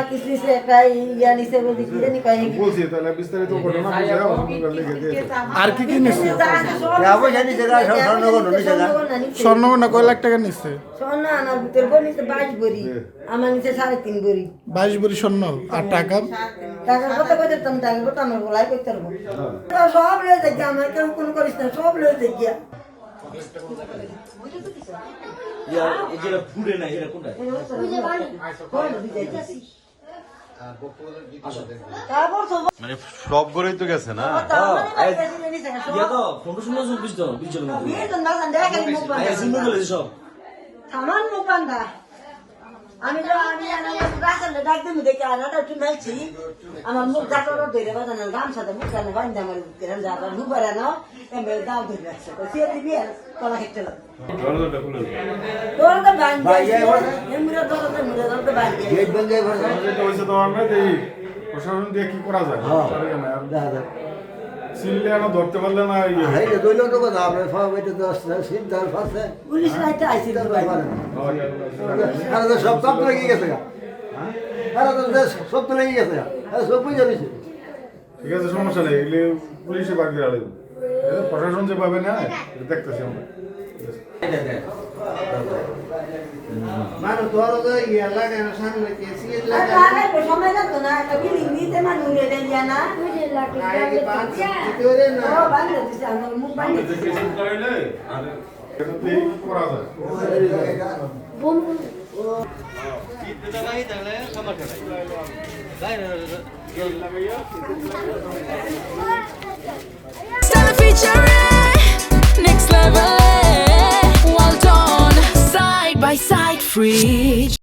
কিসলিসে একটা ইয়া নিছে বলি কি জানি কয় বলছি তাহলে বিস্তারিত ঘটনা বুঝে অন্য লিখে দিয়ে আর কি কি নিচ্ছে স্বর্ণ কয় লাখ টাকা নিচ্ছে স্বর্ণ আমার ভিতর বই নিছে 22 ভরি আমার নিচে 3.5 ভরি 22 ভরি স্বর্ণ আর টাকা টাকা কত কত তম টাকা কত আমার বলাই করতে পারবো সব লয়ে যাই আমার কেউ কোন করিস না সব লয়ে যাই গিয়া যেটা ফুটে না এটা কোনটা মানে সব করেই তো গেছে না ফটো শুনে চব্বিশ জন 20 জনের মধ্যে সব সামান মুপান্দা আমি রাস্তাটা ডাক দিমু দেখি আনাটা একটু মেলছি আমার মুখ ডাকর ধরে বাজানো গামছাতে মুখ কানে বান্ধা আমার কেন যাবা নুবারা না এমবে দাও ধরে রাখছে তো সে দিবি আর কলা হেটে লাগে দরজাটা খুলে তোর তো বান্ধ ভাই এমরা দরজা বান্ধ গেট বন্ধ করে এটা হইছে তো আমরা দেই প্রশাসন দিয়ে কি করা যায় সিললে আর ধরতে পারলে না পুলিশ রাইতে আইছিল ভাই সব তো লেগে গেছে সব তো লেগে গেছে সব বুঝে দিছে ঠিক আছে সমস্যা নেই এগুলি পুলিশে বাগিয়ে আলে প্রশাসন যে পাবে না এটা দেখতেছি আমরা মানে তোর তো ইয়া লাগে না সামনে কে সিএল লাগে আরে সময় না তো না একটা বিল্ডিং দিতে মানু রে দেয়া না বুঝে লাগে আগে পাঁচ ভিতরে না ও বান্ধ দিছে আমার মুখ বান্ধ কিছু করাইলে আর এটা দিয়ে কি করা যায় broom Stella featuring next level. Well done, side by side, Fridge.